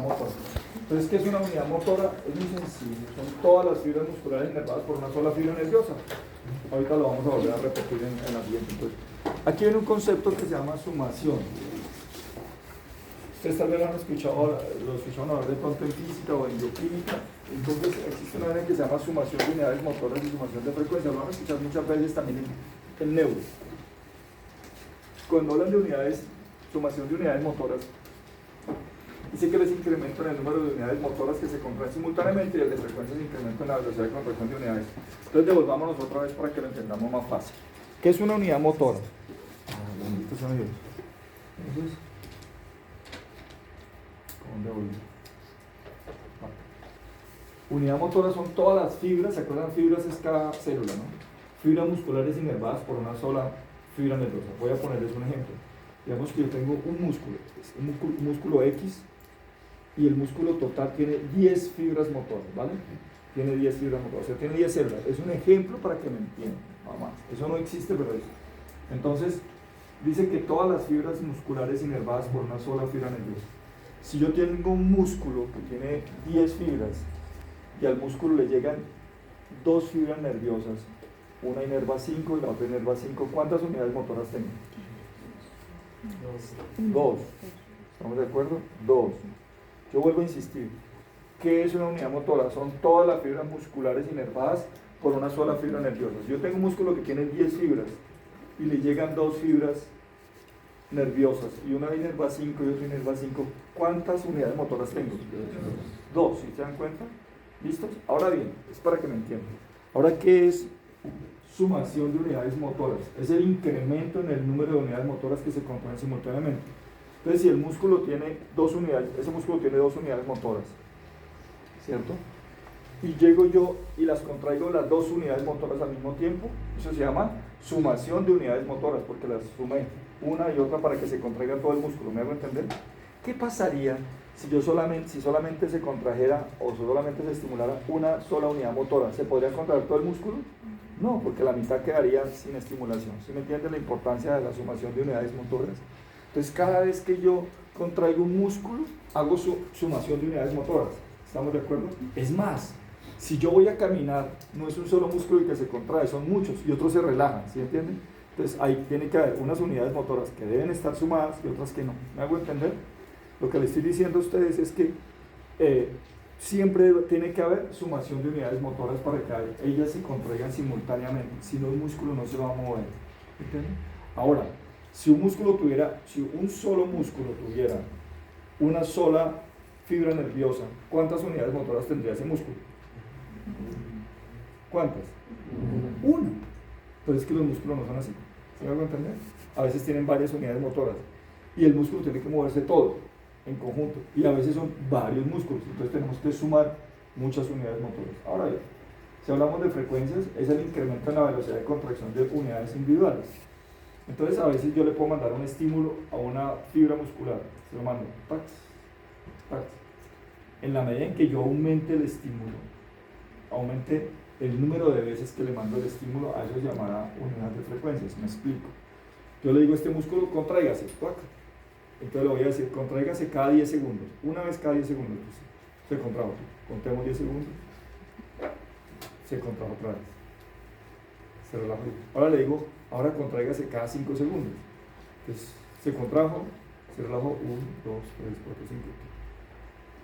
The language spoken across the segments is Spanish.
motora. Entonces, ¿qué es una unidad motora? Es muy sencillo, son todas las fibras musculares inervadas por una sola fibra nerviosa. Ahorita lo vamos a volver a repetir en la siguiente. Entonces, aquí viene un concepto que se llama sumación. Ustedes tal vez lo escucharon hablar de pronto en física o en bioquímica. Entonces, existe una área que se llama sumación de unidades motoras y sumación de frecuencia. Lo van a escuchar muchas veces también en neuro. Cuando hablan de unidades, sumación de unidades motoras, dice que les incremento en el número de unidades motoras que se contraen simultáneamente y el de frecuencia se incrementa en la velocidad de contracción de unidades. Entonces devolvámonos otra vez para que lo entendamos más fácil. ¿Qué es una unidad motora? Bendito sea Dios. Entonces, ¿dónde voy? Unidad motora son todas las fibras, ¿se acuerdan? Fibras es cada célula, ¿no? Fibras musculares inervadas por una sola fibra nerviosa. Voy a ponerles un ejemplo. Digamos que yo tengo un músculo X, y el músculo total tiene 10 fibras motoras, ¿vale? Tiene 10 fibras motoras, o sea, tiene 10 células. Es un ejemplo para que me entiendan, nada más. Eso no existe, pero es. Entonces, dice que todas las fibras musculares inervadas por una sola fibra nerviosa. Si yo tengo un músculo que tiene 10 fibras y al músculo le llegan 2 fibras nerviosas, una inerva 5 y la otra inerva 5, ¿cuántas unidades motoras tengo? 2. ¿Estamos de acuerdo? 2. Yo vuelvo a insistir. ¿Qué es una unidad motora? Son todas las fibras musculares inervadas por una sola fibra nerviosa. Si yo tengo un músculo que tiene 10 fibras y le llegan 2 fibras nerviosas y una inerva 5 y otra inerva 5, ¿cuántas unidades motoras tengo? 2, ¿sí se dan cuenta? ¿Listos? Ahora bien, es para que me entiendan. Ahora, ¿qué es sumación de unidades motoras? Es el incremento en el número de unidades motoras que se contraen simultáneamente. Entonces, si el músculo tiene 2 unidades, ese músculo tiene 2 unidades motoras, ¿cierto? Y llego yo y las contraigo las 2 unidades motoras al mismo tiempo, eso se llama sumación de unidades motoras, porque las sumé una y otra para que se contraiga todo el músculo. ¿Me hago entender? ¿Qué pasaría si solamente se contrajera o solamente se estimulara una sola unidad motora? ¿Se podría contraer todo el músculo? No, porque la mitad quedaría sin estimulación. ¿Sí me entiende la importancia de la sumación de unidades motoras? Entonces, cada vez que yo contraigo un músculo, hago sumación de unidades motoras. ¿Estamos de acuerdo? Es más, si yo voy a caminar, no es un solo músculo el que se contrae, son muchos y otros se relajan, ¿sí entienden? Entonces, ahí tiene que haber unas unidades motoras que deben estar sumadas y otras que no. ¿Me hago entender? Lo que le estoy diciendo a ustedes es que siempre tiene que haber sumación de unidades motoras para que ellas se contraigan simultáneamente. Si no, el músculo no se va a mover. ¿Entienden? Ahora, si un solo músculo tuviera una sola fibra nerviosa, ¿cuántas unidades motoras tendría ese músculo? ¿Cuántas? Una. Pero es que los músculos no son así. ¿Se me va a entender? A veces tienen varias unidades motoras y el músculo tiene que moverse todo en conjunto y a veces son varios músculos, entonces tenemos que sumar muchas unidades motoras. Ahora bien, si hablamos de frecuencias, es el incremento en la velocidad de contracción de unidades individuales. Entonces a veces yo le puedo mandar un estímulo a una fibra muscular, se lo mando, ¡pax! ¡pax! En la medida en que yo aumente el estímulo, aumente el número de veces que le mando el estímulo, a eso se llamará unidad de frecuencias. Me explico. Yo le digo a este músculo, contráigase, ¡pac! Entonces le voy a decir, contráigase cada 10 segundos, una vez cada 10 segundos. Entonces, se contrajo, contemos 10 segundos, se contrajo otra vez, se relajó. Ahora le digo, ahora contráigase cada 5 segundos. Entonces, se contrajo, se relajó, 1, 2, 3, 4, 5.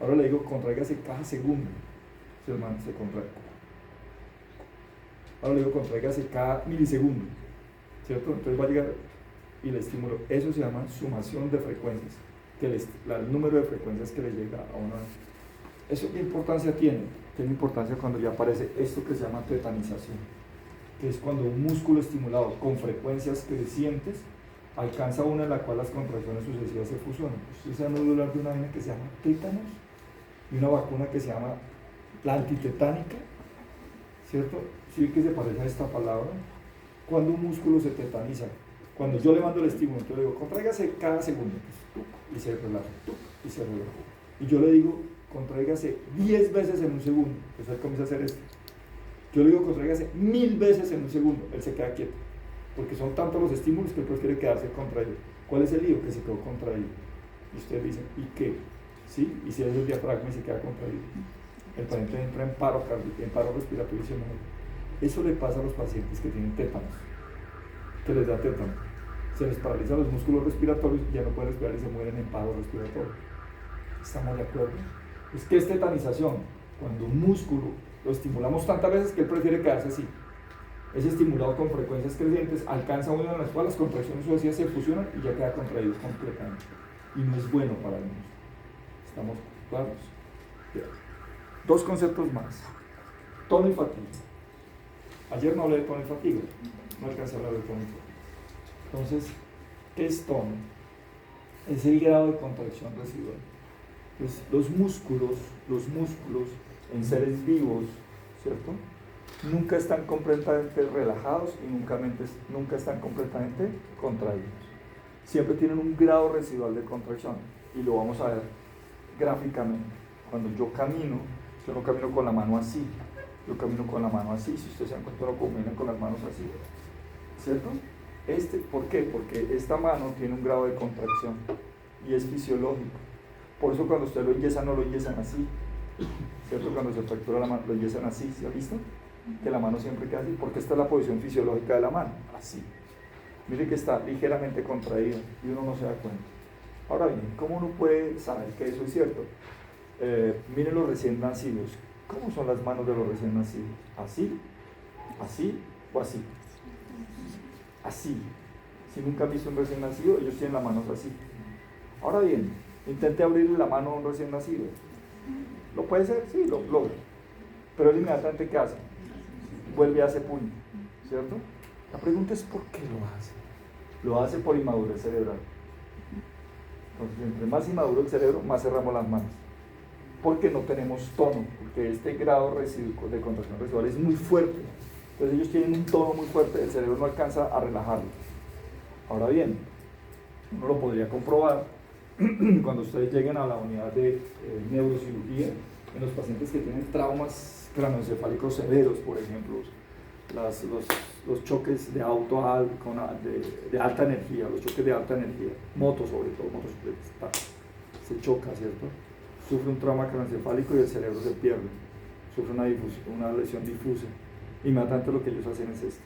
Ahora le digo, contráigase cada segundo, se contrae. Ahora le digo, contráigase cada milisegundo, ¿cierto? Entonces va a llegar y le estimulo. Eso se llama sumación de frecuencias, que el número de frecuencias que le llega a una. ¿Eso qué importancia tiene? Tiene importancia cuando ya aparece esto que se llama tetanización, que es cuando un músculo estimulado con frecuencias crecientes alcanza una en la cual las contracciones sucesivas se fusionan. Ustedes se han oído hablar de una vaina que se llama tétanos y una vacuna que se llama la antitetánica, ¿cierto? Sí que se parece a esta palabra. Cuando un músculo se tetaniza, cuando yo le mando el estímulo, yo le digo, contráigase cada segundo, y se relaja, y se relaja. Y yo le digo, contráigase 10 veces en un segundo, entonces él comienza a hacer esto. Yo le digo, contráigase 1000 veces en un segundo, él se queda quieto, porque son tantos los estímulos que él prefiere quedarse contraído. ¿Cuál es el lío? Que se quedó contraído. Y ustedes dicen, ¿y qué? ¿sí? Y si es el diafragma y se queda contraído, el paciente entra en paro cardíaco, en paro respiratorio y se muere. Eso le pasa a los pacientes que tienen tétanos, que les da tétano. Se les paraliza los músculos respiratorios y ya no pueden respirar y se mueren en paro respiratorio. ¿Estamos de acuerdo? Es que es tetanización. Cuando un músculo lo estimulamos tantas veces que él prefiere quedarse así. Es estimulado con frecuencias crecientes, alcanza uno en las cuales las contracciones sucesivas se fusionan y ya queda contraído completamente. Y no es bueno para el músculo. ¿Estamos claros? Bien. Dos conceptos más. Tono y fatiga. Ayer no hablé de tono y fatiga. No alcancé a hablar de tono y fatiga. Entonces, ¿qué es tono? Es el grado de contracción residual. Pues los músculos en seres vivos, ¿cierto? Nunca están completamente relajados y nunca están completamente contraídos. Siempre tienen un grado residual de contracción y lo vamos a ver gráficamente. Cuando yo no camino con la mano así, yo camino con la mano así. Si ustedes se dan cuenta, no caminan con las manos así, ¿cierto? ¿Por qué? Porque esta mano tiene un grado de contracción y es fisiológico. Por eso cuando ustedes lo enyesan, no lo enyesan así, ¿cierto? Cuando se fractura la mano, lo enyesan así, ¿se ha visto? Que la mano siempre queda así, porque esta es la posición fisiológica de la mano, así. Mire que está ligeramente contraída y uno no se da cuenta. Ahora bien, ¿cómo uno puede saber que eso es cierto? Miren los recién nacidos. ¿Cómo son las manos de los recién nacidos? ¿Así? ¿Así? ¿O así? Así. Si nunca han visto un recién nacido, ellos tienen las manos así. Ahora bien, intente abrirle la mano a un recién nacido. ¿Lo puede hacer? Sí, lo logra. Pero él inmediatamente, ¿qué hace? Vuelve a ese puño, ¿cierto? La pregunta es ¿por qué lo hace? Lo hace por inmadurez cerebral. Entonces, entre más inmaduro el cerebro, más cerramos las manos. Porque no tenemos tono, porque este grado de contracción residual es muy fuerte. Entonces ellos tienen un tono muy fuerte, el cerebro no alcanza a relajarlo. Ahora bien, uno lo podría comprobar cuando ustedes lleguen a la unidad de neurocirugía, en los pacientes que tienen traumas craneoencefálicos severos, por ejemplo, los choques de auto de alta energía, los choques de alta energía, motos sobre todo, se choca, ¿cierto? Sufre un trauma craneoencefálico y el cerebro se pierde, sufre una lesión difusa. Inmediatamente lo que ellos hacen es esto,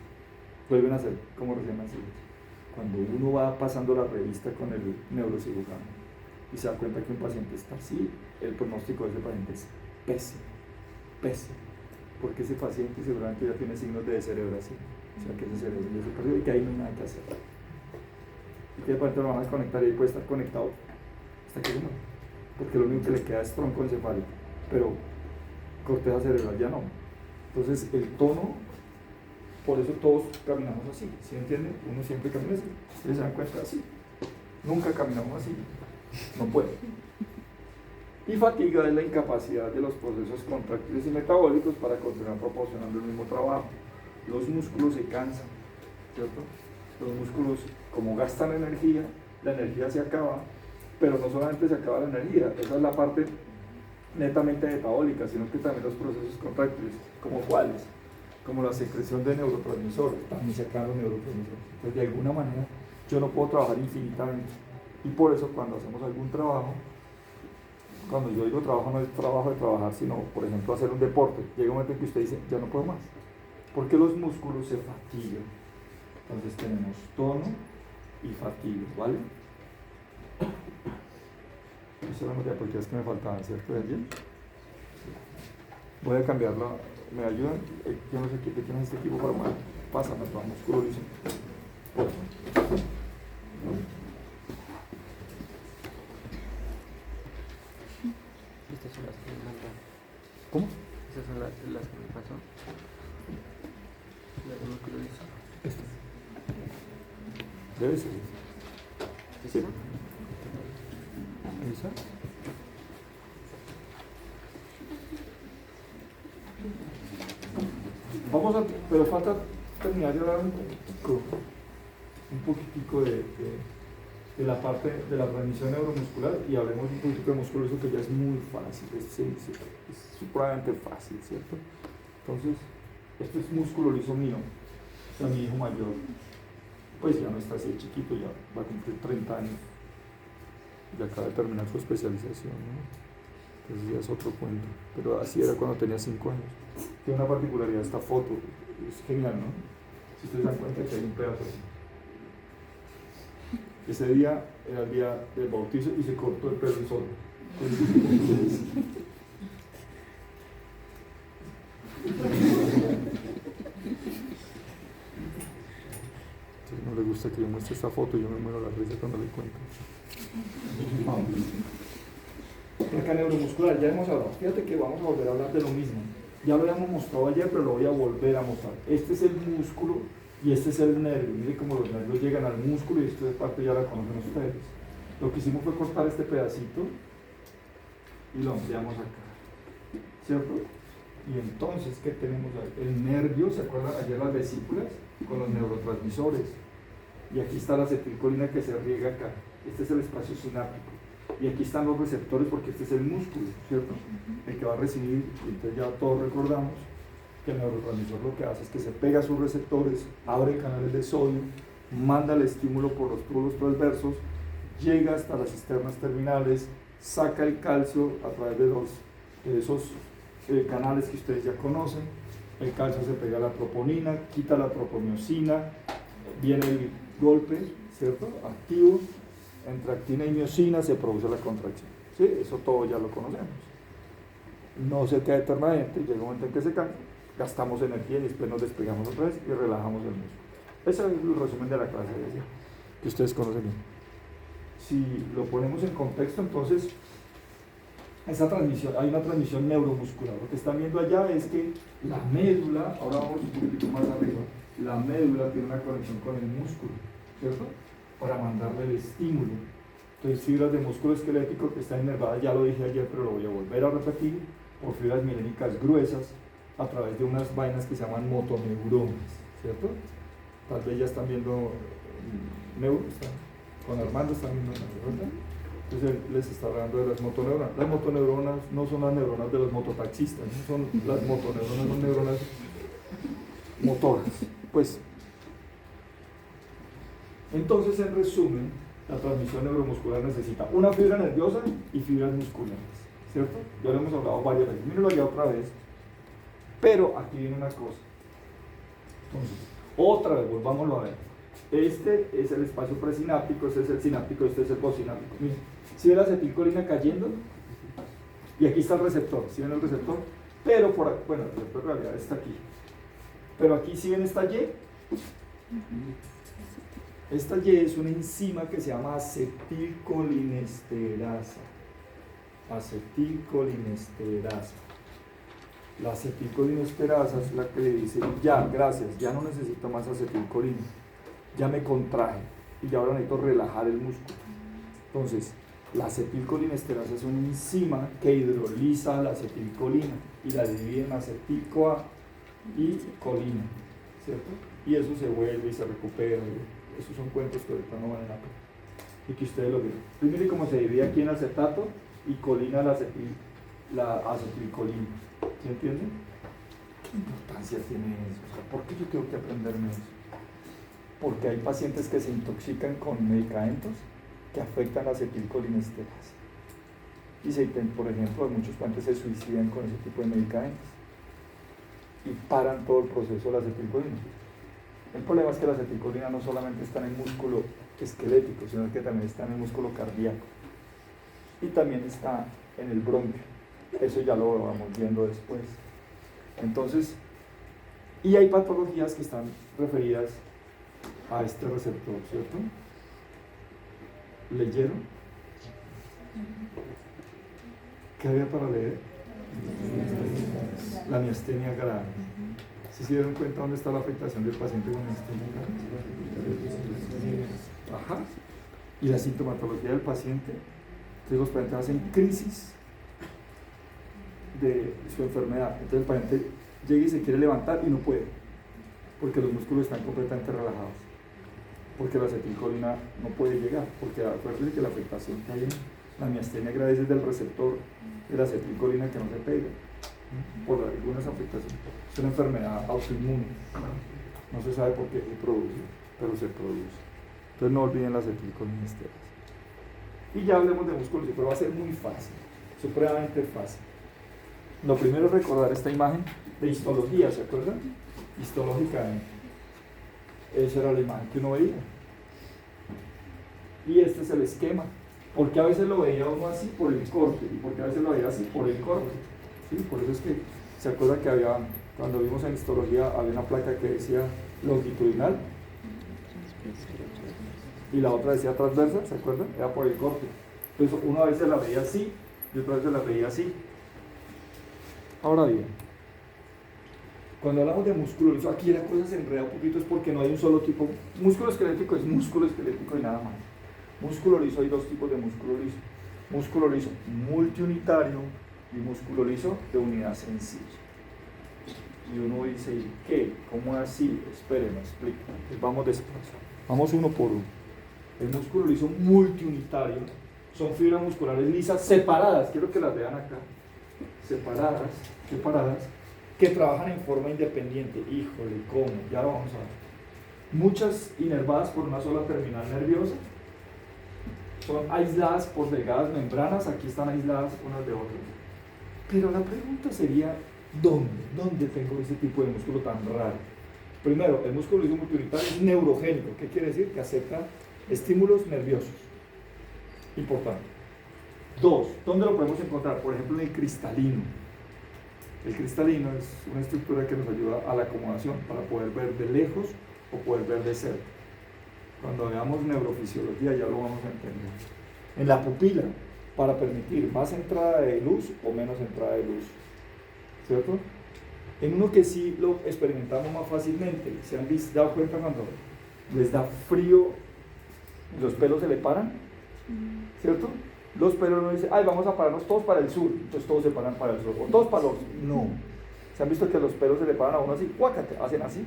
vuelven a ser como recién nacidos. Cuando uno va pasando la revista con el neurocirujano y se da cuenta que un paciente está así, el pronóstico de ese paciente es pésimo, porque ese paciente seguramente ya tiene signos de descerebración, o sea que ese cerebro ya se perdió y que ahí no hay nada que hacer. Y que de pronto lo van a conectar y ahí puede estar conectado hasta que no, porque lo único que le queda es tronco encefálico, pero corteza cerebral ya no. Entonces el tono, por eso todos caminamos así, ¿sí entienden? Uno siempre camina así, ustedes se dan cuenta así, nunca caminamos así, no puede. Y fatiga es la incapacidad de los procesos contractiles y metabólicos para continuar proporcionando el mismo trabajo. Los músculos se cansan, ¿cierto? Los músculos, como gastan energía, la energía se acaba, pero no solamente se acaba la energía, esa es la parte netamente metabólica, sino que también los procesos contractiles, como cuáles, como la secreción de neurotransmisores, también se acaban los neurotransmisores. Entonces, de alguna manera, yo no puedo trabajar infinitamente. Y por eso, cuando hacemos algún trabajo, cuando yo digo trabajo, no es trabajo de trabajar, sino, por ejemplo, hacer un deporte, llega un momento en que usted dice, ya no puedo más, porque los músculos se fatigan. Entonces, tenemos tono y fatiga, ¿vale? Esas eran las diapositivas que me faltaban, ¿cierto? ¿De allí? Voy a cambiarla. ¿Me ayudan? Yo no sé de quién es este equipo para mal. Pásame para músculo liso. Estas son las que me mandan. ¿Cómo? Estas son las que me pasó. Las de músculo liso. Esta. Debe ser. Sí. ¿Esa? Vamos a, pero falta terminar de hablar un poquitico de la parte de la transmisión neuromuscular y hablemos un poquito de músculo liso, que ya es muy fácil, es supremamente fácil, ¿cierto? Entonces, esto es músculo liso mío, o sea, mi hijo mayor, pues ya no está así de chiquito, ya va a cumplir 30 años. y acaba de terminar su especialización, ¿no? Entonces ya es otro cuento, pero así era cuando tenía 5 años. Tiene una particularidad esta foto, es genial, ¿no? Si ustedes se dan cuenta que hay un pedazo así. Ese día era el día del bautizo y se cortó el pelo solo. Entonces no le gusta que yo muestre esta foto, yo me muero la risa cuando le cuento. Acá neuromuscular, ya hemos hablado. Fíjate que vamos a volver a hablar de lo mismo. Ya lo habíamos mostrado ayer, pero lo voy a volver a mostrar. Este es el músculo y este es el nervio. Miren cómo los nervios llegan al músculo y esta parte ya la conocen ustedes. Lo que hicimos fue cortar este pedacito y lo ampliamos acá, ¿cierto? Y entonces, ¿qué tenemos ahí? El nervio, ¿se acuerdan ayer las vesículas? Con los neurotransmisores. Y aquí está la acetilcolina que se riega acá. Este es el espacio sináptico. Y aquí están los receptores porque este es el músculo, ¿cierto? El que va a recibir, y entonces ya todos recordamos que el neurotransmisor lo que hace es que se pega a sus receptores, abre canales de sodio, manda el estímulo por los túbulos transversos, llega hasta las cisternas terminales, saca el calcio a través de esos canales que ustedes ya conocen. El calcio se pega a la troponina, quita la troponiosina, viene el golpe, ¿cierto? Activo, entre actina y miosina se produce la contracción. ¿Sí? Eso todo ya lo conocemos. No se queda eternamente, llega un momento en que se cansa, gastamos energía y después nos despegamos otra vez y relajamos el músculo. Ese es el resumen de la clase de ayer, que ustedes conocen bien. Si lo ponemos en contexto, entonces, esa transmisión, hay una transmisión neuromuscular. Lo que están viendo allá es que la médula, ahora vamos un poquito más arriba, la médula tiene una conexión con el músculo, ¿cierto? Para mandarle el estímulo. Entonces, fibras de músculo esquelético que están inervadas, ya lo dije ayer, pero lo voy a volver a repetir, por fibras mielénicas gruesas, a través de unas vainas que se llaman motoneuronas, ¿cierto? Tal vez ya están viendo con Armando están viendo ¿verdad? Entonces él les está hablando de las motoneuronas. Las motoneuronas no son las neuronas de los mototaxistas, no son las motoneuronas, son neuronas motoras. Pues, entonces en resumen, la transmisión neuromuscular necesita una fibra nerviosa y fibras musculares, ¿cierto? Ya lo hemos hablado varias veces, mírenlo allá otra vez, pero aquí viene una cosa. Entonces, otra vez, volvámoslo a ver. Este es el espacio presináptico, este es el sináptico, este es el postsináptico. Miren, ¿sí ven la acetilcolina cayendo? Y aquí está el receptor, ¿sí ven el receptor? Pero el receptor en realidad está aquí. Pero aquí ¿sí ven esta Y? Esta Y es una enzima que se llama acetilcolinesterasa. Acetilcolinesterasa. La acetilcolinesterasa es la que le dice, ya, gracias, ya no necesito más acetilcolina, ya me contraje y ya ahora necesito relajar el músculo. Entonces, la acetilcolinesterasa es una enzima que hidroliza la acetilcolina y la divide en acetil-CoA y colina, ¿cierto? Y eso se vuelve y se recupera. Esos son cuentos que ahorita no valen la pena. Y que ustedes lo vieron. Primero, cómo se divide aquí en acetato y colina la acetilcolina. ¿Sí entienden? ¿Qué importancia tiene eso? O sea, ¿por qué yo tengo que aprenderme eso? Porque hay pacientes que se intoxican con medicamentos que afectan la acetilcolinesterasa. Y por ejemplo, muchos pacientes se suicidan con ese tipo de medicamentos y paran todo el proceso de la acetilcolina. El problema es que la acetilcolina no solamente está en el músculo esquelético, sino que también está en el músculo cardíaco y también está en el bronquio. Eso ya lo vamos viendo después. Entonces, y hay patologías que están referidas a este receptor, ¿cierto? ¿Leyeron? ¿Qué había para leer? La miastenia grave. ¿Sí se dieron cuenta dónde está la afectación del paciente con miastenia grave? Ajá. Y la sintomatología del paciente. Entonces los pacientes hacen crisis de su enfermedad. Entonces el paciente llega y se quiere levantar y no puede, porque los músculos están completamente relajados, porque la acetilcolina no puede llegar, porque acuérdense que la afectación que hay en la miastenia gravis es del receptor de la acetilcolina que no se pega, por algunas afectaciones. Es una enfermedad autoinmune, no se sabe por qué se produce, pero se produce. Entonces no olviden la acetilcolinesterasa. Y ya hablemos de músculo liso, pero va a ser muy fácil, supremamente fácil. Lo primero es recordar esta imagen de histología, ¿se acuerdan? Histológicamente. Esa era la imagen que uno veía. Y este es el esquema. Porque a veces lo veía uno así por el corte, y porque a veces lo veía así por el corte. ¿Sí? Por eso es que, ¿se acuerdan que había, cuando vimos en histología, había una placa que decía longitudinal? Y la otra decía transversa, ¿se acuerdan? Era por el corte. Entonces uno a veces la veía así, y otra vez la veía así. Ahora bien, cuando hablamos de músculo liso, aquí la cosa se enreda un poquito, es porque no hay un solo tipo. Músculo esquelético es músculo esquelético y nada más. Músculo liso, hay dos tipos de músculo liso. Músculo liso multiunitario y músculo liso de unidad sencilla. Y uno dice, ¿y qué? ¿Cómo así? Esperen, me explico. Pues vamos despacio. Vamos uno por uno. El músculo liso multiunitario son fibras musculares lisas separadas, quiero que las vean acá, separadas, que trabajan en forma independiente. Híjole, ¿cómo? Ya lo vamos a ver. Muchas inervadas por una sola terminal nerviosa, son aisladas por delgadas membranas, aquí están aisladas unas de otras. Pero la pregunta sería, ¿dónde tengo ese tipo de músculo tan raro? Primero, el músculo liso multiunitario es neurogénico. ¿Qué quiere decir? Que acepta estímulos nerviosos. Importante. Dos, ¿dónde lo podemos encontrar? Por ejemplo, en el cristalino. El cristalino es una estructura que nos ayuda a la acomodación para poder ver de lejos o poder ver de cerca. Cuando veamos neurofisiología ya lo vamos a entender. En la pupila, para permitir más entrada de luz o menos entrada de luz. ¿Cierto? En uno que sí lo experimentamos más fácilmente, ¿se han dado cuenta cuando les da frío y los pelos se le paran? ¿Cierto? Los pelos no dicen, ay, vamos a pararnos todos para el sur, entonces todos se paran para el sur, o todos para el norte. No. ¿Se han visto que los pelos se le paran a uno así? ¡Cuácate! Hacen así.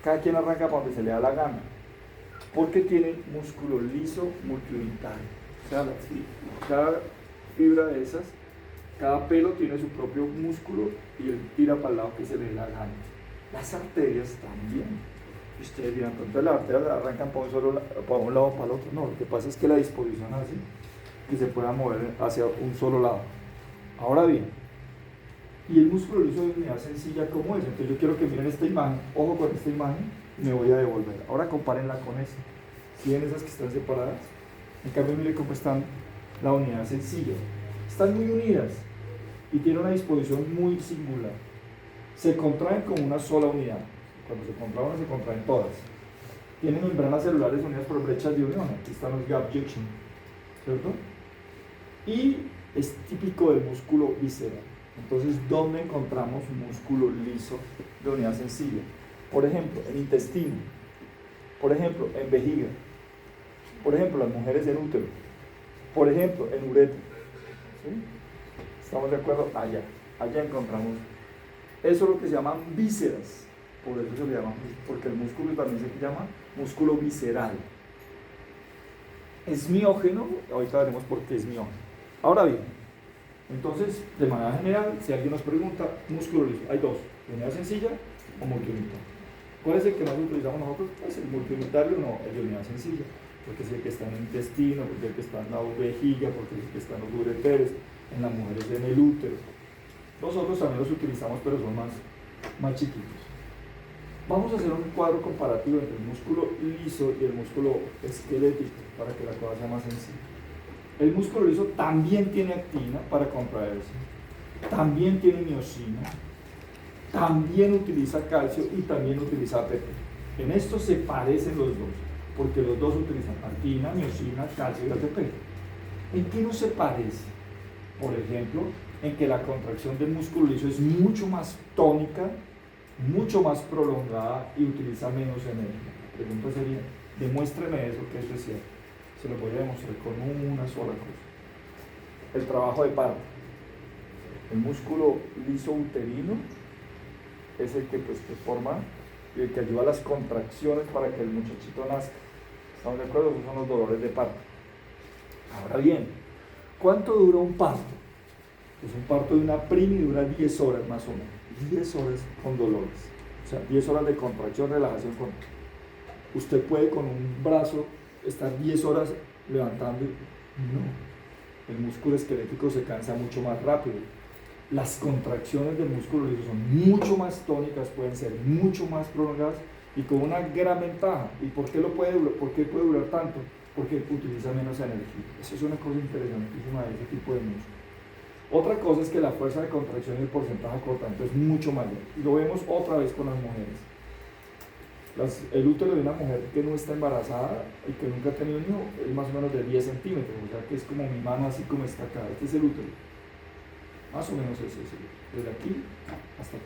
Cada quien arranca para donde se le da la gana. Porque tienen músculo liso multiunitario. O sea, cada fibra de esas, cada pelo tiene su propio músculo y él tira para el lado que se le dé la gana. Las arterias también. Ustedes dirán, entonces las arterias arrancan para un lado o para el otro. No, lo que pasa es que la disposición hace que se pueda mover hacia un solo lado. Ahora bien, ¿y el músculo liso de unidad sencilla cómo es? Entonces yo quiero que miren esta imagen, ojo con esta imagen, y me voy a devolver. Ahora compárenla con esta. ¿Sí ven esas que están separadas? En cambio, miren cómo están la unidad sencilla. Están muy unidas y tienen una disposición muy singular. Se contraen como una sola unidad. Cuando se contraen una, se contraen todas. Tienen membranas celulares unidas por brechas de unión. Aquí están los gap junction, ¿cierto? Y es típico del músculo visceral. Entonces, ¿dónde encontramos músculo liso de unidad sencilla? Por ejemplo, en intestino. Por ejemplo, en vejiga. Por ejemplo, las mujeres en útero. Por ejemplo, en uretra. ¿Sí? ¿Estamos de acuerdo? Allá encontramos. Eso es lo que se llaman vísceras. Por eso se le llama, porque el músculo también se llama músculo visceral. Es miógeno, ahorita veremos por qué es miógeno. Ahora bien, entonces, de manera general, si alguien nos pregunta, músculo liso, hay dos, unidad sencilla o multiunitario. ¿Cuál es el que más utilizamos nosotros? Pues el multiunitario, no, el de unidad sencilla, porque es el que está en el intestino, porque es el que está en la vejiga, porque es el que está en los ureteres, en las mujeres en el útero. Nosotros también los utilizamos, pero son más chiquitos. Vamos a hacer un cuadro comparativo entre el músculo liso y el músculo esquelético para que la cosa sea más sencilla. El músculo liso también tiene actina para contraerse, también tiene miosina, también utiliza calcio y también utiliza ATP. En esto se parecen los dos, porque los dos utilizan actina, miosina, calcio y ATP. ¿En qué no se parece? Por ejemplo, en que la contracción del músculo liso es mucho más tónica, mucho más prolongada y utiliza menos energía. La pregunta sería, demuéstreme eso, que eso es cierto. Se lo voy a demostrar con una sola cosa. El trabajo de parto. El músculo liso uterino es el que forma y el que ayuda a las contracciones para que el muchachito nazca. ¿Estamos de acuerdo? Esos son los dolores de parto. Ahora bien, ¿cuánto dura un parto? Pues un parto de una primi dura 10 horas más o menos. 10 horas con dolores. O sea, 10 horas de contracción, relajación. Usted puede con un brazo estar 10 horas levantando No. El músculo esquelético se cansa mucho más rápido. Las contracciones del músculo liso son mucho más tónicas, pueden ser mucho más prolongadas y con una gran ventaja. ¿Y por qué puede durar tanto? Porque utiliza menos energía. Eso es una cosa interesantísima de ese tipo de músculo. Otra cosa es que la fuerza de contracción y el porcentaje cortante es mucho mayor. Y lo vemos otra vez con las mujeres. El útero de una mujer que no está embarazada y que nunca ha tenido un hijo es más o menos de 10 centímetros, o sea que es como mi mano así como está acá. Este es el útero. Más o menos ese es el útero, desde aquí hasta acá.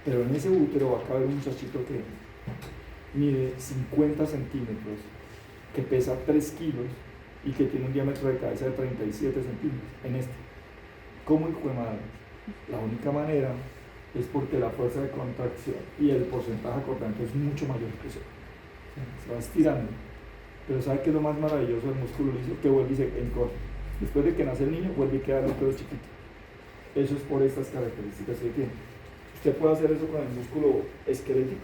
Pero en ese útero va a caber un muchachito que mide 50 centímetros, que pesa 3 kilos y que tiene un diámetro de cabeza de 37 centímetros. En este. ¿Cómo hijo de madre? La única manera es porque la fuerza de contracción y el porcentaje cortante es mucho mayor que eso. Se va estirando. Pero ¿sabe qué es lo más maravilloso del músculo liso? Que vuelve y se encorva. Después de que nace el niño, vuelve y queda el útero chiquito. Eso es por estas características que tiene. ¿Usted puede hacer eso con el músculo esquelético?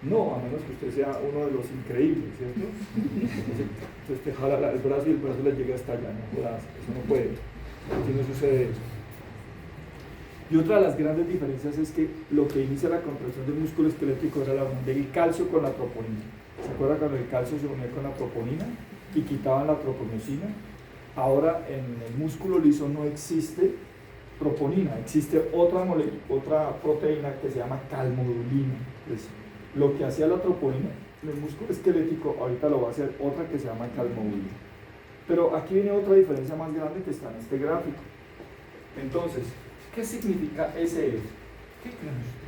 No, a menos que usted sea uno de los increíbles, ¿cierto? Entonces te jala el brazo y el brazo le llega hasta allá. No jodas, eso no puede. Así no sucede eso. Y otra de las grandes diferencias es que lo que inicia la contracción del músculo esquelético era la unión del calcio con la troponina. ¿Se acuerda cuando el calcio se unía con la troponina y quitaban la troponosina? Ahora en el músculo liso no existe troponina, existe otra proteína que se llama calmodulina. Entonces, lo que hacía la troponina en el músculo esquelético ahorita lo va a hacer otra que se llama calmodulina. Pero aquí viene otra diferencia más grande que está en este gráfico. Entonces, ¿qué significa SF? ¿Qué creen ustedes?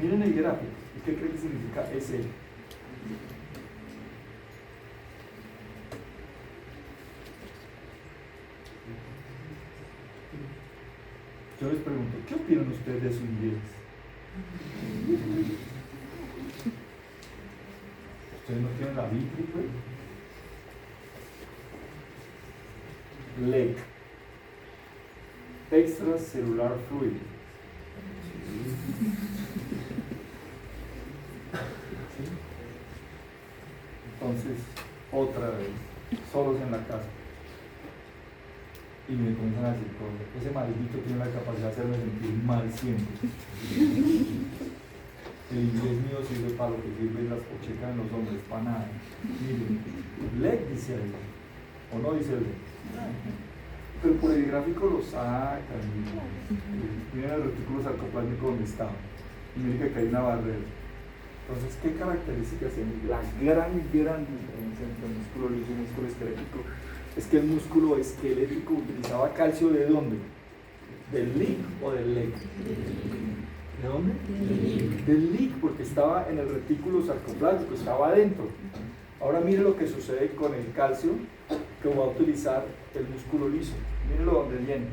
Miren el gráfico. ¿Y qué creen que significa SF? Yo les pregunto, ¿qué opinan ustedes de su inglés? ¿Ustedes no tienen la Biblia, pues? LEC, extracelular fluid. ¿Sí? Entonces, otra vez, solos en la casa. Y me comienzan a decir cosas. Ese maldito tiene la capacidad de hacerme sentir mal siempre. El inglés mío sirve para lo que sirven las pochecas en los hombres, para nada. Miren, LEC dice algo, o no dice algo. Pero por el gráfico lo sacan. Miren el retículo sarcoplásmico donde está. Y miren que hay una barrera. Entonces, ¿qué características tiene? La gran diferencia entre el músculo liso y el músculo esquelético es que el músculo esquelético utilizaba calcio ¿de dónde? ¿Del LIC o del LEC? ¿De dónde? Del LIC, porque estaba en el retículo sarcoplásmico, estaba adentro. Ahora mire lo que sucede con el calcio que va a utilizar el músculo liso. Mírenlo donde viene.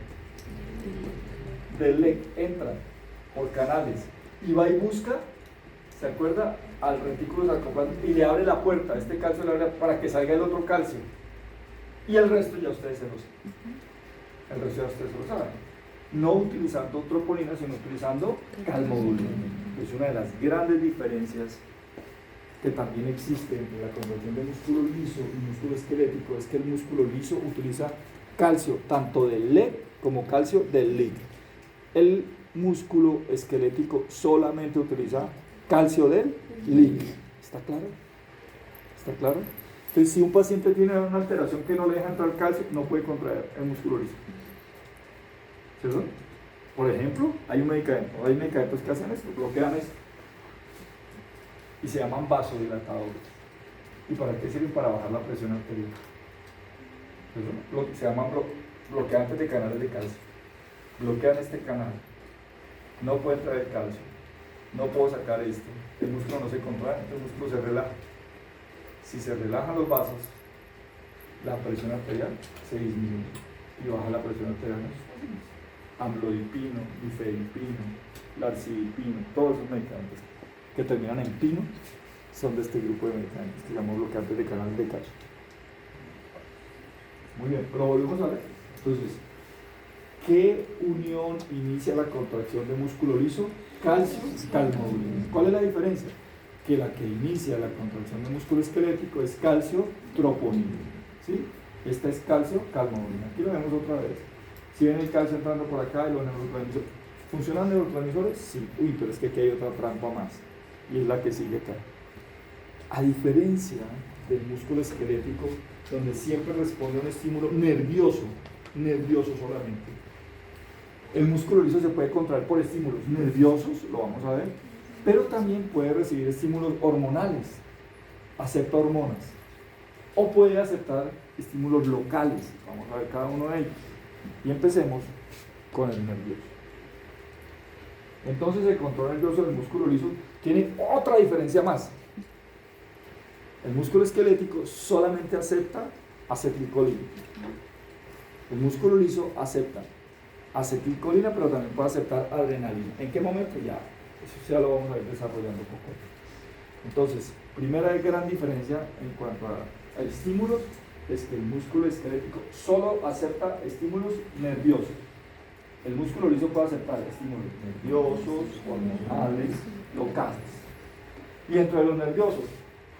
Del LEC entra por canales y va y busca, ¿se acuerda? Al retículo sarcoplásmico y le abre la puerta. Este calcio le abre para que salga el otro calcio. Y el resto ya ustedes se lo saben. El resto ya ustedes se lo saben. No utilizando troponina, sino utilizando calmodulina. Es una de las grandes diferencias que también existe entre la conversión de músculo liso y músculo esquelético, es que el músculo liso utiliza calcio tanto del LEC como calcio del LIC. El músculo esquelético solamente utiliza calcio del LIC. ¿Está claro? ¿Está claro? Entonces, si un paciente tiene una alteración que no le deja entrar calcio, no puede contraer el músculo liso. ¿Cierto? Por ejemplo, hay medicamentos que hacen esto, bloquean esto. Y se llaman vasodilatadores. ¿Y para qué sirven? Para bajar la presión arterial. ¿Cierto? Se llaman bloqueantes de canales de calcio. Bloquean este canal. No puede traer calcio. No puedo sacar esto. El músculo no se contrae, el músculo se relaja. Si se relajan los vasos, la presión arterial se disminuye y baja la presión arterial. Amlodipino, difedipino, larcidipino, todos esos medicamentos que terminan en pino son de este grupo de medicamentos que llamamos bloqueantes de canales de calcio. Muy bien, lo volvemos a ver. Entonces, ¿qué unión inicia la contracción de músculo liso? Calcio, calmodulina. ¿Cuál es la diferencia? que la que inicia la contracción del músculo esquelético es calcio troponina. ¿Sí? Esta es calcio calmodulina. Aquí lo vemos otra vez. Si ven el calcio entrando por acá y los neurotransmisores. ¿Funcionan neurotransmisores? Sí. Uy, pero es que aquí hay otra trampa más. Y es la que sigue acá. A diferencia del músculo esquelético, donde siempre responde a un estímulo nervioso solamente. El músculo liso se puede contraer por estímulos nerviosos, lo vamos a ver, pero también puede recibir estímulos hormonales, acepta hormonas, o puede aceptar estímulos locales, vamos a ver cada uno de ellos. Y empecemos con el nervioso. Entonces el control nervioso del músculo liso tiene otra diferencia más. El músculo esquelético solamente acepta acetilcolina. El músculo liso acepta acetilcolina, pero también puede aceptar adrenalina. ¿En qué momento? Eso ya lo vamos a ir desarrollando un poco. Entonces, primera gran diferencia en cuanto a estímulos es que el músculo esquelético solo acepta estímulos nerviosos. El músculo liso puede aceptar estímulos nerviosos, hormonales, locales. Y dentro de los nerviosos,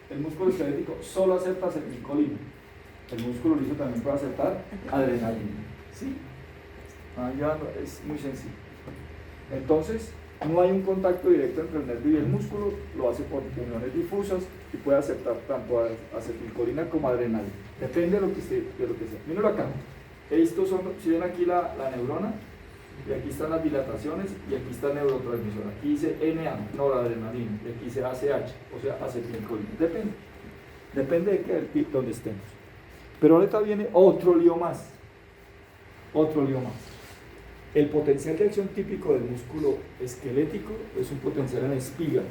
el músculo esquelético solo acepta acetilcolina. El músculo liso también puede aceptar adrenalina. ¿Sí? Es muy sencillo. Entonces, no hay un contacto directo entre el nervio y el músculo, lo hace por uniones difusas y puede aceptar tanto acetilcolina como adrenalina. Depende de lo que sea. Mírenlo acá. Estos son, si ven aquí la neurona, y aquí están las dilataciones, y aquí está el neurotransmisor. Aquí dice NA, noradrenalina, y aquí dice ACH, o sea, acetilcolina. Depende de qué, donde estemos. Pero ahorita viene otro lío más. El potencial de acción típico del músculo esquelético es un potencial en espiga.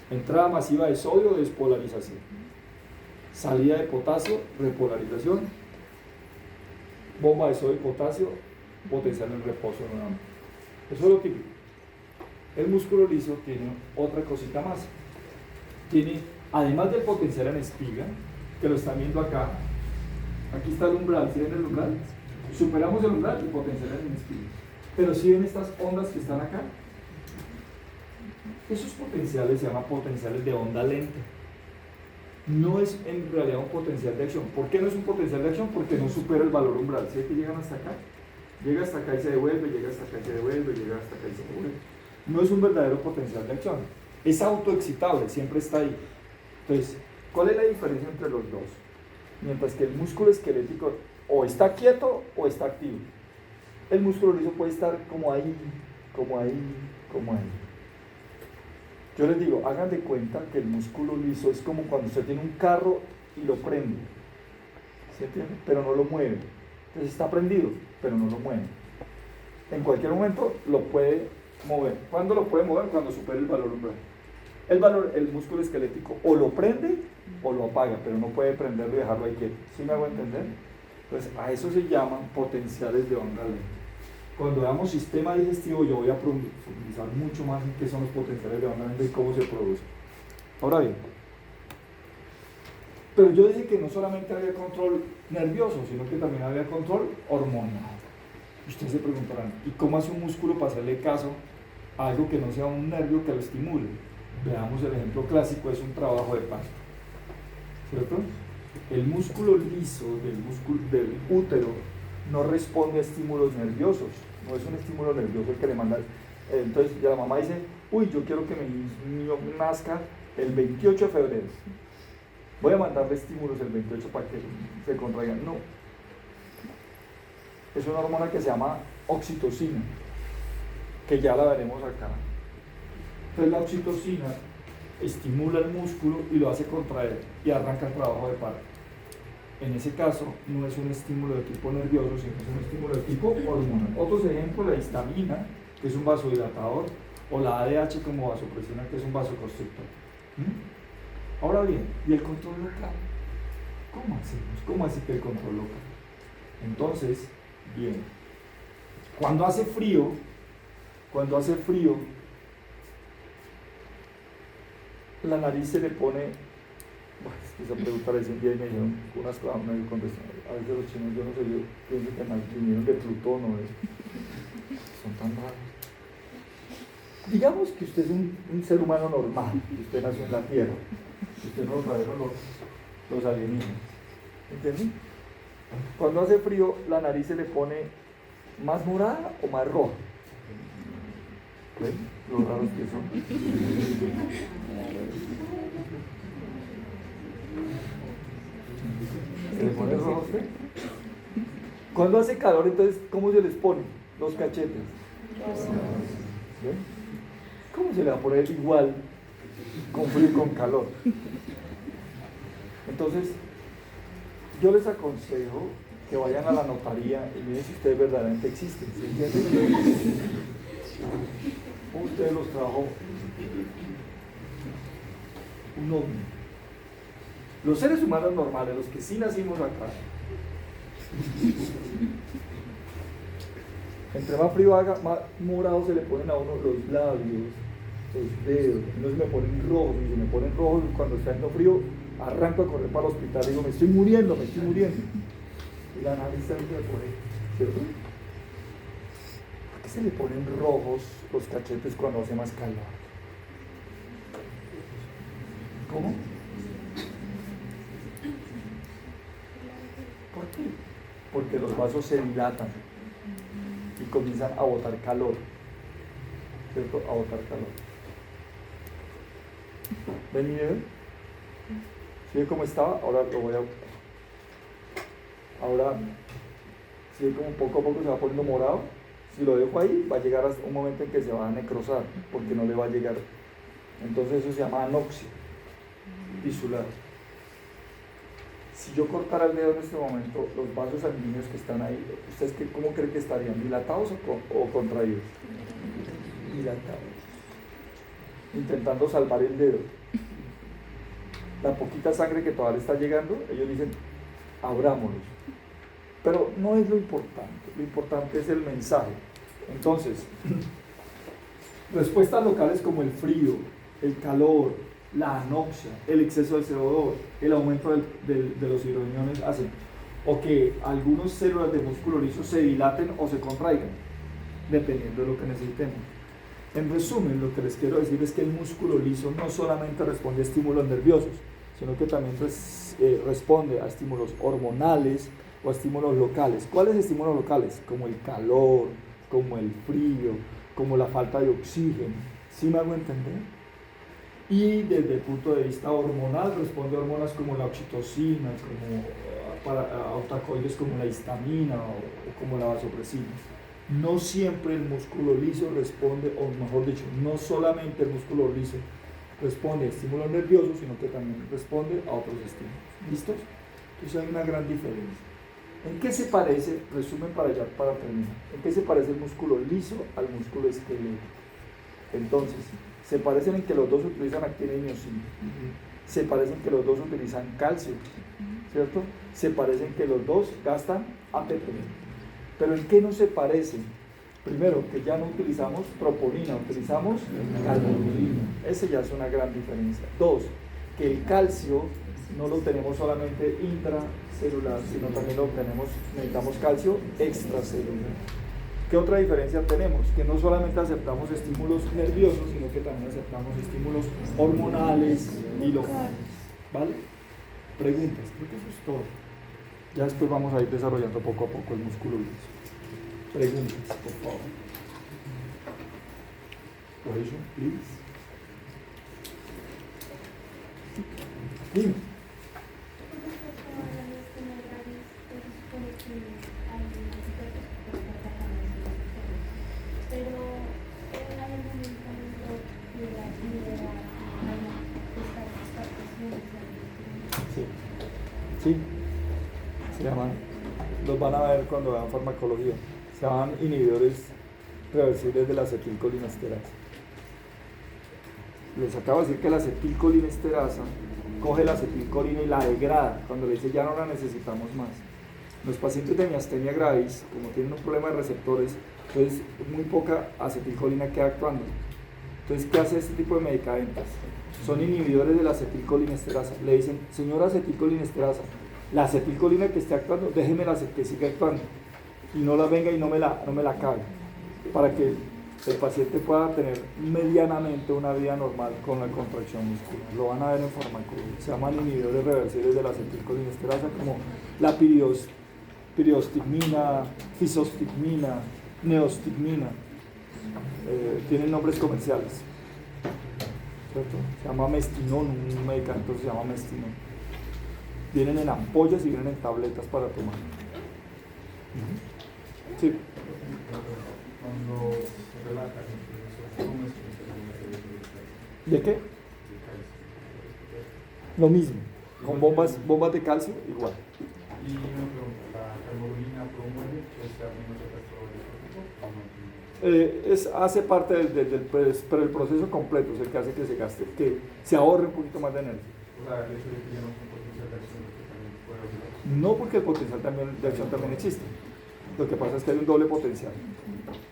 Entrada masiva de sodio, despolarización. Salida de potasio, repolarización. Bomba de sodio y potasio, potencial en reposo nuevamente. Eso es lo típico. El músculo liso tiene otra cosita más. Tiene, además del potencial en espiga, que lo están viendo acá, aquí está el umbral. ¿Sí ven el umbral? Superamos el umbral y potencial en espiga. Pero si ven estas ondas que están acá, esos potenciales se llaman potenciales de onda lenta. No es en realidad un potencial de acción. ¿Por qué no es un potencial de acción? Porque no supera el valor umbral. ¿Sí que llegan hasta acá? Llega hasta acá y se devuelve, llega hasta acá y se devuelve, llega hasta acá y se devuelve. No es un verdadero potencial de acción. Es autoexcitable, siempre está ahí. Entonces, ¿cuál es la diferencia entre los dos? Mientras que el músculo esquelético o está quieto o está activo. El músculo liso puede estar como ahí. Yo les digo, hagan de cuenta que el músculo liso es como cuando usted tiene un carro y lo prende. ¿Se entiende? Pero no lo mueve. Entonces está prendido, pero no lo mueve. En cualquier momento lo puede mover. ¿Cuándo lo puede mover? Cuando supere el valor umbral. El músculo esquelético o lo prende o lo apaga, pero no puede prenderlo y dejarlo ahí quieto. ¿Sí me hago entender? Entonces a eso se llaman potenciales de onda lenta. Cuando veamos sistema digestivo, yo voy a profundizar mucho más en qué son los potenciales de onda lenta y cómo se producen. Ahora bien, pero yo dije que no solamente había control nervioso, sino que también había control hormonal. Ustedes se preguntarán, ¿y cómo hace un músculo para hacerle caso a algo que no sea un nervio que lo estimule? Veamos el ejemplo clásico, es un trabajo de parto. ¿Cierto? El músculo liso del útero no responde a estímulos nerviosos, no es un estímulo nervioso el que le manda. Entonces ya la mamá dice, uy, yo quiero que mi niño nazca el 28 de febrero. Voy a mandarle estímulos el 28 para que se contraigan. No. Es una hormona que se llama oxitocina, que ya la veremos acá. Entonces la oxitocina estimula el músculo y lo hace contraer y arranca el trabajo de parto. En ese caso no es un estímulo de tipo nervioso, sino es un estímulo de tipo hormonal. Otros ejemplos, la histamina, que es un vasodilatador, o la ADH como vasopresina, que es un vasoconstrictor. Ahora bien, ¿y el control local? ¿Cómo hacemos? ¿Cómo hace que el control local? Entonces, bien, cuando hace frío, la nariz se le pone, esa pregunta recién día y me dijeron unas cosas, me contestan, a veces los chinos, yo no sé, yo pienso que vinieron de Plutón o son tan raros. Digamos que usted es un ser humano normal, que usted nació en la tierra, que usted no lo trajeron los alienígenas. ¿Entienden? Cuando hace frío, la nariz se le pone más morada o más roja. ¿Ven? Lo raros que son. ¿Se le pone rojo a usted? Cuando hace calor, entonces, ¿cómo se les pone los cachetes? ¿Ven? ¿Cómo se le va a poner igual con frío y con calor? Entonces, yo les aconsejo que vayan a la notaría y miren si ustedes verdaderamente existen. ¿Sí entienden? Ustedes los trajo un ovni. Los seres humanos normales, los que sí nacimos acá, entre más frío haga, más morado se le ponen a uno los labios, los dedos. No se me ponen rojos, y si me ponen rojos cuando está haciendo frío, arranco a correr para el hospital y digo, me estoy muriendo. Y la nariz también se me pone, ¿cierto? ¿Por qué se le ponen rojos los cachetes cuando hace más calor? ¿Cómo? ¿Por qué? Porque los vasos se dilatan y comienzan a botar calor, ¿cierto? A botar calor. ¿Ven mi dedo? ¿Sí ve cómo estaba? Ahora lo voy a... Ahora, ¿sí ve como poco a poco se va poniendo morado? Si lo dejo ahí, va a llegar hasta un momento en que se va a necrosar, porque no le va a llegar. Entonces eso se llama anoxia tisular. Si yo cortara el dedo en este momento, los vasos sanguíneos que están ahí, ¿ustedes cómo creen que estarían? ¿Dilatados o contraídos? Dilatados. Intentando salvar el dedo. La poquita sangre que todavía le está llegando, ellos dicen, abrámoslos. Pero no es lo importante es el mensaje. Entonces, respuestas locales como el frío, el calor, la anoxia, el exceso de CO2, el aumento de los hidrogeniones hacen o que algunas células de músculo liso se dilaten o se contraigan, dependiendo de lo que necesitemos. En resumen, lo que les quiero decir es que el músculo liso no solamente responde a estímulos nerviosos, sino que también responde a estímulos hormonales o a estímulos locales. ¿Cuáles estímulos locales? Como el calor, como el frío, como la falta de oxígeno. ¿Sí me hago entender? Y desde el punto de vista hormonal responde a hormonas como la oxitocina, como autacoides como la histamina o como la vasopresina. No siempre el músculo liso responde, o mejor dicho, no solamente el músculo liso responde a estímulos nerviosos, sino que también responde a otros estímulos. ¿Listos? Entonces hay una gran diferencia. ¿En qué se parece, resumen para terminar, en qué se parece el músculo liso al músculo esquelético? Entonces, se parecen en que los dos utilizan actina y miocina. Se parecen que los dos utilizan calcio, ¿cierto? Se parecen que los dos gastan ATP. Pero ¿en qué no se parecen? Primero, que ya no utilizamos troponina, utilizamos calmodulina. Ese ya es una gran diferencia. Dos, que el calcio no lo tenemos solamente intracelular, sino también necesitamos calcio extracelular. ¿Qué otra diferencia tenemos? Que no solamente aceptamos estímulos nerviosos, sino que también aceptamos estímulos hormonales y locales. ¿Vale? Preguntas, creo que eso es todo. Ya después vamos a ir desarrollando poco a poco el músculo liso. Preguntas, por favor. Question, please. Dime. Sí, se llaman, los van a ver cuando vean farmacología, se llaman inhibidores reversibles de la acetilcolinesterasa. Les acabo de decir que la acetilcolinesterasa coge la acetilcolina y la degrada, cuando le dice ya no la necesitamos más. Los pacientes de miastenia gravis, como tienen un problema de receptores, entonces muy poca acetilcolina queda actuando. Entonces, ¿qué hace este tipo de medicamentos? Son inhibidores de la acetilcolinesterasa. Le dicen, señora acetilcolinesterasa, la acetilcolina que esté actuando, déjeme la que siga actuando. Y no la venga y no me la cague. Para que el paciente pueda tener medianamente una vida normal con la contracción muscular. Lo van a ver en farmacología. Se llaman inhibidores reversibles de la acetilcolinesterasa como la piriostigmina, fisostigmina, neostigmina. Tienen nombres comerciales. ¿Cierto? Se llama mestinón, un medicamento se llama mestinón. Vienen en ampollas y vienen en tabletas para tomar. Sí. ¿De qué? Lo mismo, con bombas de calcio igual. Y una pregunta, ¿la hemoglobina promueve que sea menos efecto? Hace parte pero el proceso completo es el que hace que se gaste, que se ahorre un poquito más de energía. O sea, el hecho de que ya no son potencial de acción, que también puede ayudar. No, porque el potencial de acción también existe. Lo que pasa es que hay un doble potencial.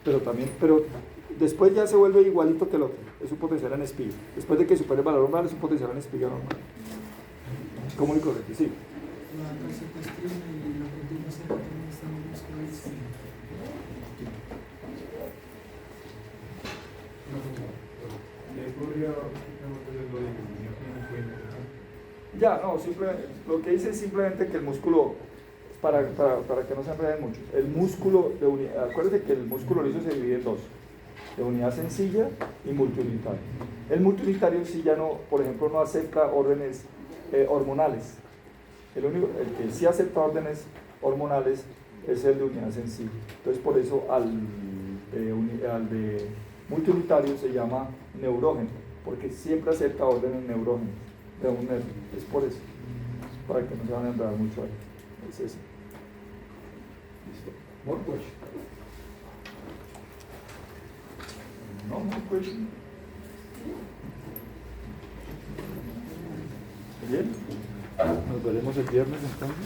Pero después ya se vuelve igualito que el otro. Es un potencial en espiga. Después de que supere el valor normal, es un potencial en espiga normal. ¿Cómo y correcto? Sí. La calcipoestrina y la proteína C también están en los colegios. ¿Le podría lo de Ya, no, lo que dice es simplemente que el músculo, para que no se enreden mucho, el músculo de unidad, acuérdense que el músculo liso se divide en dos, de unidad sencilla y multiunitario. El multiunitario sí ya no, por ejemplo, no acepta órdenes hormonales. El que sí acepta órdenes hormonales es el de unidad sencilla. Entonces, por eso al de multiunitario se llama neurógeno, porque siempre acepta órdenes neurógenas de un nervio. Es por eso, para que no se van a enredar mucho ahí. Es eso. Listo. More question. No more question. Bien. Nos veremos el viernes entonces.